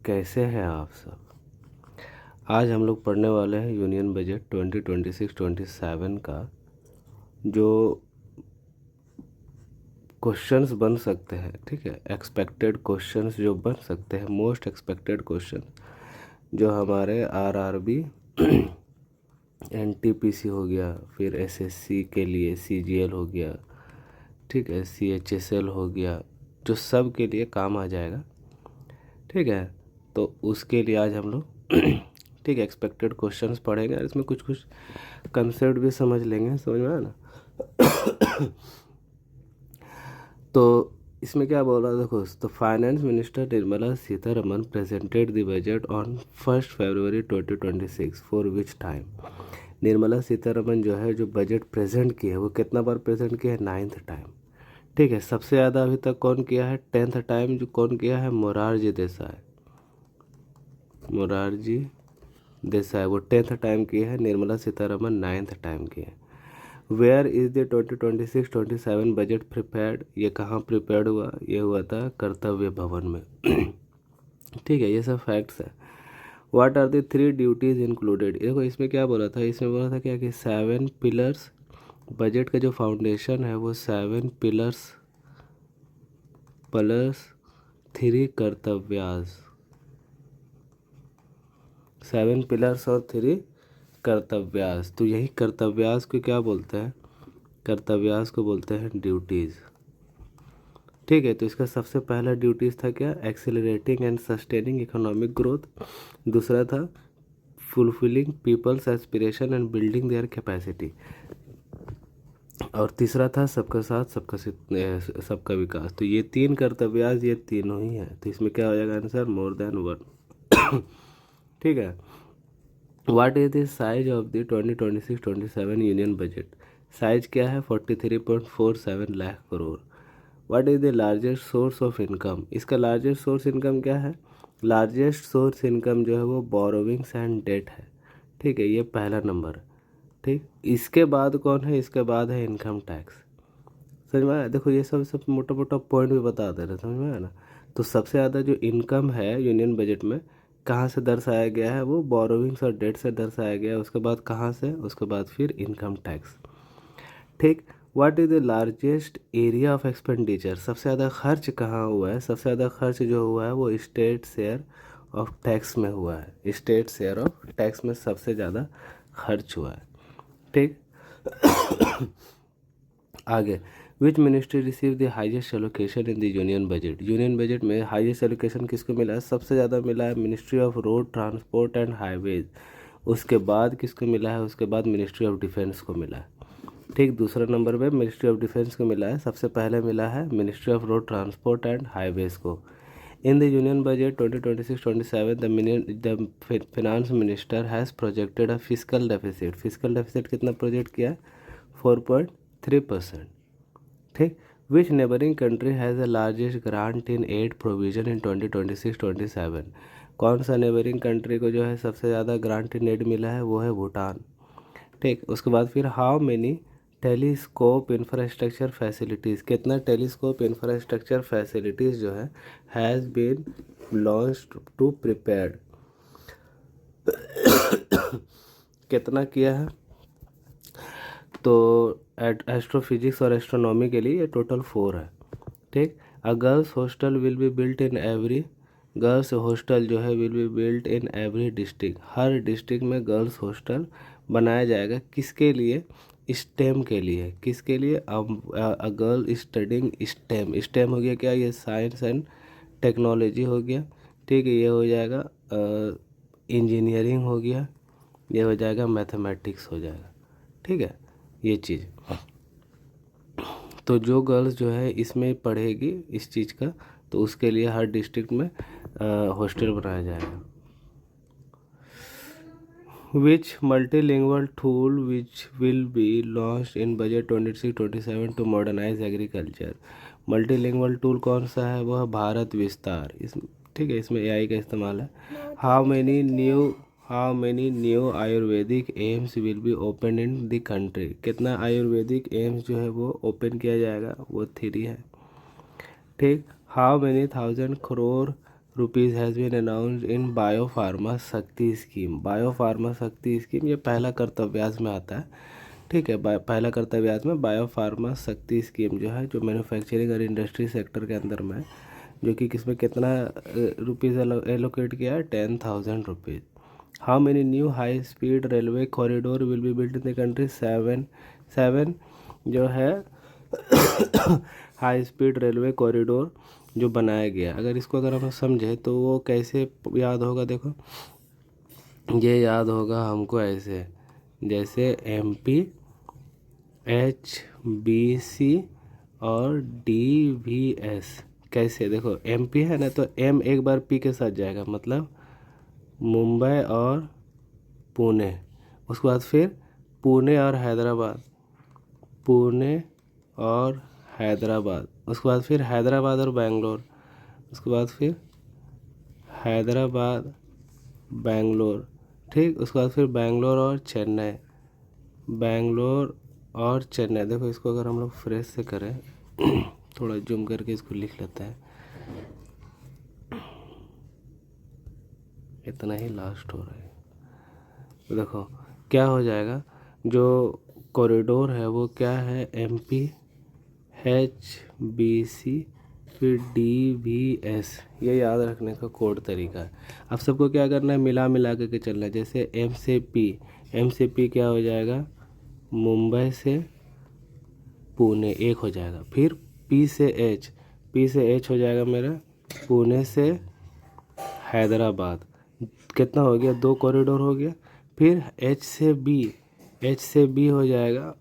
कैसे हैं आप सब। आज हम लोग पढ़ने वाले हैं यूनियन बजट 2026-27 का जो क्वेश्चंस बन सकते हैं, ठीक है, एक्सपेक्टेड क्वेश्चंस जो बन सकते हैं, मोस्ट एक्सपेक्टेड क्वेश्चन जो हमारे आरआरबी एनटीपीसी हो गया, फिर एसएससी के लिए सीजीएल हो गया, ठीक है, सीएचएसएल हो गया, जो सब के लिए काम आ जाएगा, ठीक है। तो उसके लिए आज हम लोग ठीक है एक्सपेक्टेड क्वेश्चंस पढ़ेंगे और इसमें कुछ कुछ कंसेप्ट भी समझ लेंगे, समझ में आया ना। तो इसमें क्या बोल रहा है देखो, तो finance minister Nirmala Sitharaman presented the budget on 1 February 2026 for which time. Nirmala Sitharaman जो है जो बजट प्रेजेंट की है वो कितना बार प्रेजेंट किया है, 9th टाइम, ठीक है। सबसे ज़्यादा अभी तक कौन किया है, 10th टाइम जो कौन किया है, मोरारजी देसाई, मोरारजी देसाई वो 10th टाइम की है, निर्मला सीतारमन 9th टाइम की है। Where is the 2026-27 budget prepared, ये कहाँ प्रिपेयर्ड हुआ, ये हुआ था कर्तव्य भवन में। ठीक है, ये सब फैक्ट्स है। What are the 3 duties included, देखो इसमें क्या बोला था, इसमें बोला था क्या कि 7 पिलर्स, बजट का जो फाउंडेशन है वो 7 पिलर्स प्लस 3 कर्तव्यास, 7 पिलर्स और 3 कर्तव्यास। तो यही कर्तव्यास को क्या बोलते हैं, कर्तव्यास को बोलते हैं ड्यूटीज़, ठीक है। तो इसका सबसे पहला ड्यूटीज़ था क्या, accelerating and sustaining economic growth. दूसरा था fulfilling people's aspiration and building their capacity. और तीसरा था सबका साथ सबका विकास। तो ये 3 कर्तव्यास, ये तीनों ही हैं। तो इसमें क्या हो जाएगा आंसर, मोर देन 1। ठीक है। What is the size of the 2026-27 union budget, size क्या है, 43.47 lakh crore. What is the largest source of income, इसका लार्जेस्ट सोर्स इनकम क्या है, लार्जेस्ट सोर्स इनकम जो है वो बोरोविंग्स एंड डेट है, ठीक है, ये पहला नंबर है, ठीक। इसके बाद कौन है, इसके बाद है इनकम टैक्स। समझ में आया, देखो ये सब मोटा मोटा पॉइंट भी बता दे रहे, समझ में आया ना। तो सबसे ज़्यादा जो इनकम है यूनियन बजट में कहाँ से दर्शाया गया है, वो बोरोविंग्स और डेट से दर्शाया गया है। उसके बाद कहाँ से, उसके बाद फिर इनकम टैक्स, ठीक। What is the largest area of expenditure, सबसे ज़्यादा खर्च कहाँ हुआ है, सबसे ज़्यादा खर्च जो हुआ है वो स्टेट शेयर ऑफ टैक्स में हुआ है, स्टेट शेयर ऑफ टैक्स में सबसे ज़्यादा खर्च हुआ है, ठीक। आगे, which ministry receive the highest allocation in the union budget, union budget में हाईएस्ट एलोकेशन किसको मिला है, सबसे ज़्यादा मिला है ministry of road transport and highways. उसके बाद किसको मिला है, उसके बाद मिनिस्ट्री ऑफ डिफेंस को मिला है, ठीक। दूसरा नंबर पे मिनिस्ट्री ऑफ डिफेंस को मिला है, सबसे पहले मिला है ministry of road transport and highways को। In the union budget 2026-27 the finance minister has projected a physical deficit, physical deficit कितना प्रोजेक्ट किया है, 4.3%, ठीक। Which neighbouring country has the largest grant in aid provision in 2026-27, कौन सा neighbouring country को जो है सबसे ज़्यादा ग्रांट इन एड मिला है, वो है भूटान, ठीक। उसके बाद फिर how many telescope infrastructure facilities, कितना टेलीस्कोप इंफ्रास्ट्रक्चर फैसिलिटीज़ जो है has been launched to prepared, कितना किया है, तो एस्ट्रोफिजिक्स और एस्ट्रोनॉमी के लिए ये टोटल 4 है, ठीक। A girls hostel will be built in every, girls hostel जो है will be built in every district, हर डिस्ट्रिक्ट में गर्ल्स हॉस्टल बनाया जाएगा, किसके लिए, स्टेम के लिए, किसके लिए, a girl studying STEM, STEM हो गया क्या, ये साइंस एंड टेक्नोलॉजी हो गया, ठीक है, ये हो जाएगा इंजीनियरिंग हो गया, ये हो जाएगा मैथमेटिक्स हो जाएगा, ठीक है, ये चीज़। तो जो गर्ल्स जो है इसमें पढ़ेगी इस चीज़ का, तो उसके लिए हर डिस्ट्रिक्ट में हॉस्टल बनाया जाएगा। Which multilingual tool which will be launched in budget 26-27 to modernise agriculture, multilingual tool कौन सा है, वह भारत विस्तार, इस, ठीक है, इसमें एआई का इस्तेमाल है। How many new Ayurvedic AIIMS will be open in the country, कितना आयुर्वेदिक एम्स जो है वो ओपन किया जाएगा, वो 3 है, ठीक। How many 1000 crore rupees has been announced in bio pharma Shakti scheme. Bio pharma Shakti scheme ये पहला कर्तव्यास में आता है, ठीक है। पहला कर्तव्यास में बायो फार्मा शक्ति स्कीम जो है, जो मैन्युफैक्चरिंग और इंडस्ट्री सेक्टर के अंदर में है, जो कि किसमें कितना रुपीज़ एलोकेट किया है, 10,000 rupees. How many new high speed railway corridor will be built in the country? 7 जो है हाई स्पीड रेलवे कॉरिडोर जो बनाया गया। अगर इसको अगर हम समझे तो वो कैसे याद होगा, देखो ये याद होगा हमको ऐसे, जैसे MP, HBC और DVS। कैसे, देखो MP है ना, तो M एक बार P के साथ जाएगा, मतलब मुंबई और पुणे। उसके बाद फिर पुणे और हैदराबाद, पुणे और हैदराबाद। उसके बाद फिर हैदराबाद और बेंगलोर। उसके बाद फिर हैदराबाद बेंगलोर, ठीक। उसके बाद फिर बेंगलोर और चेन्नई, बेंगलोर और चेन्नई। देखो इसको अगर हम लोग फ्रेश से करें थोड़ा जूम करके इसको लिख लेते हैं, इतना ही लास्ट हो रहा है। तो देखो क्या हो जाएगा, जो कॉरिडोर है वो क्या है, MP, HBC फिर DVS। ये याद रखने का कोड तरीका है। अब सबको क्या करना है, मिला मिला के चलना है। जैसे M से P क्या हो जाएगा, मुंबई से पुणे एक हो जाएगा। फिर P से H हो जाएगा मेरा पुणे से हैदराबाद। कितना हो गया, 2 कॉरिडोर हो गया। फिर H से B हो जाएगा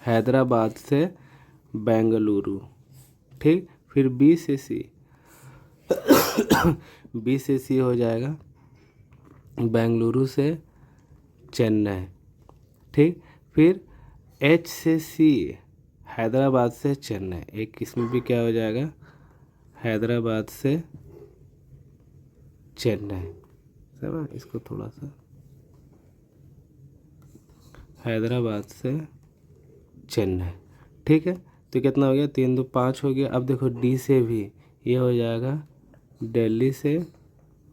हैदराबाद से बेंगलुरु, ठीक। फिर B से C हो जाएगा बेंगलुरु से चेन्नई, ठीक। फिर H से C हैदराबाद से चेन्नई, एक इसमें भी क्या हो जाएगा, हैदराबाद से चेन्नई। समझ, इसको थोड़ा सा, हैदराबाद से चेन्नई, ठीक है। तो कितना हो गया, 3 2 5 हो गया। अब देखो D से भी ये हो जाएगा दिल्ली से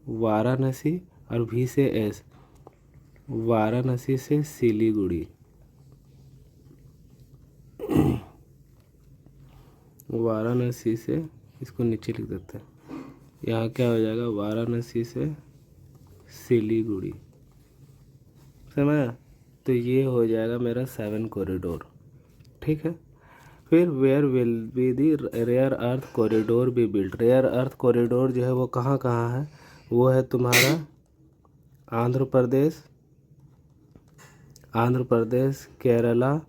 वाराणसी, और V से S वाराणसी से सिलीगुड़ी, वाराणसी से, इसको नीचे लिख देते हैं, यहाँ क्या हो जाएगा, वाराणसी से सिलीगुड़ी। समझ, तो ये हो जाएगा मेरा 7 कॉरिडोर, ठीक है। फिर where will be the rare earth corridor be built? Rare earth corridor जो है वो कहाँ कहाँ है, वो है तुम्हारा आंध्र प्रदेश, केरला,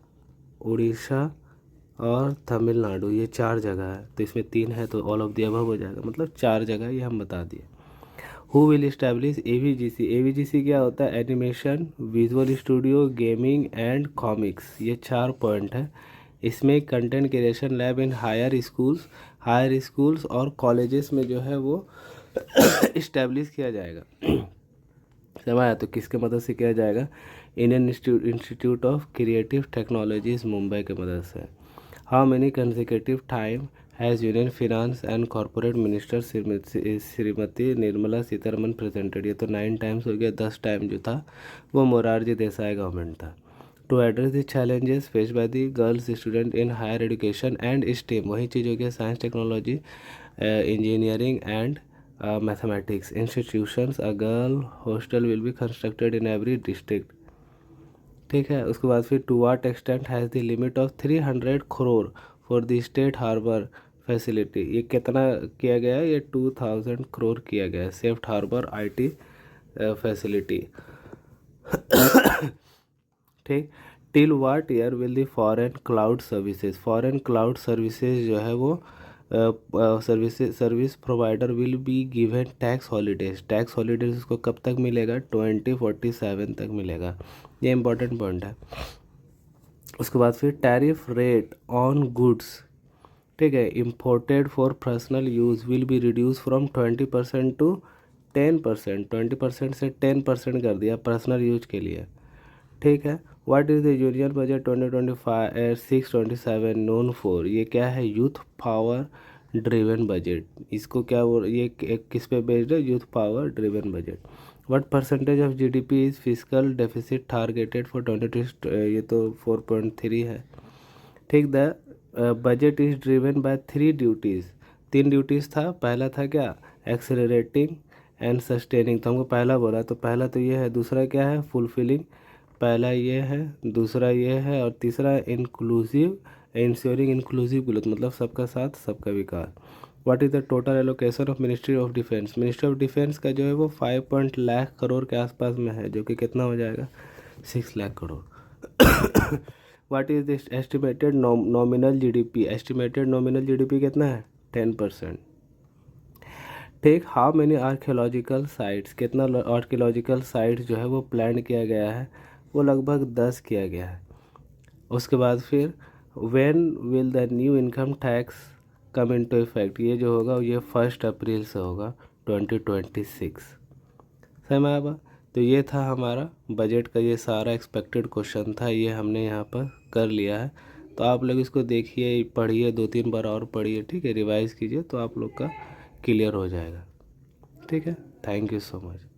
उड़ीसा और तमिलनाडु। ये 4 जगह है, तो इसमें 3 है तो ऑल ऑफ द अबव हो जाएगा, मतलब 4 जगह ये हम बता दिए। Who will establish AVGC? AVGC क्या होता है, animation, visual studio, gaming and comics. ये 4 पॉइंट है। इसमें content creation lab in higher schools और कॉलेजेस में जो है वो इस्टेब्लिश किया जाएगा। समझ आया, तो किसके मदद से किया जाएगा, Indian institute of creative technologies Mumbai के मदद से। How many consecutive time has union finance and corporate minister Shrimati Nirmala Sitharaman presented? ये तो 9 टाइम्स हो गया, 10 टाइम जो था वो मोरारजी देसाई गवर्नमेंट था। To address the challenges face by the girls student in higher education and STEM, वही चीज़ हो गया, science technology engineering and mathematics institutions. A girl hostel will be constructed in every district, ठीक है। उसके बाद फिर to what extent has the limit of 300 crore for the state harbour facility? ये कितना किया गया है, ये 2000 करोड़ किया गया है सेफ हार्बर IT फैसिलिटी, ठीक। Till what year will the foreign cloud services जो है वो service provider will be given tax holidays उसको कब तक मिलेगा, 2047 तक मिलेगा। ये इंपॉर्टेंट पॉइंट है। उसके बाद फिर टैरिफ रेट ऑन गुड्स, ठीक है, imported for personal use will be reduce from 20% to 10%, 20% से 10% कर दिया पर्सनल यूज के लिए, ठीक है। What is the union budget 2025-6-27 known for? ये क्या है, यूथ पावर ड्रिवन बजट, इसको क्या बोल, ये किस पे बेस्ड है, youth power driven budget. What percentage of GDP is physical deficit targeted for 2020, ये तो 4.3 है। ठीक, the budget is driven by 3 duties, 3 duties था। पहला था क्या, एक्सेलरेटिंग एंड सस्टेनिंग, तो हमको पहला बोला, तो पहला तो ये है। दूसरा क्या है, फुलफिलिंग, पहला ये है, दूसरा ये है, और तीसरा इंक्लूसिव, इंश्योरिंग इंक्लूसिव ग्रोथ, मतलब सबका साथ सबका विकास। What is the total allocation of ministry of defence, ministry of defence का जो है वो 5 लाख करोड़ के आसपास में है, जो कि कितना हो जाएगा, 6 lakh crore. What is this estimated nominal GDP, estimated nominal GDP कितना है, 10%। ठीक, हाउ मेनी आर्कियोलॉजिकल साइट्स, कितना आर्कियोलॉजिकल साइट्स जो है वो प्लान किया गया है, वो लगभग 10 किया गया है। उसके बाद फिर when will the new income tax come into effect, ये जो होगा ये 1 अप्रैल से होगा 2026। समझ आया बा? तो ये था हमारा बजट का, ये सारा एक्सपेक्टेड क्वेश्चन था, ये हमने यहाँ पर कर लिया है। तो आप लोग इसको देखिए, पढ़िए, 2-3 बार और पढ़िए, ठीक है, रिवाइज कीजिए, तो आप लोग का क्लियर हो जाएगा। ठीक है, थैंक यू सो मच।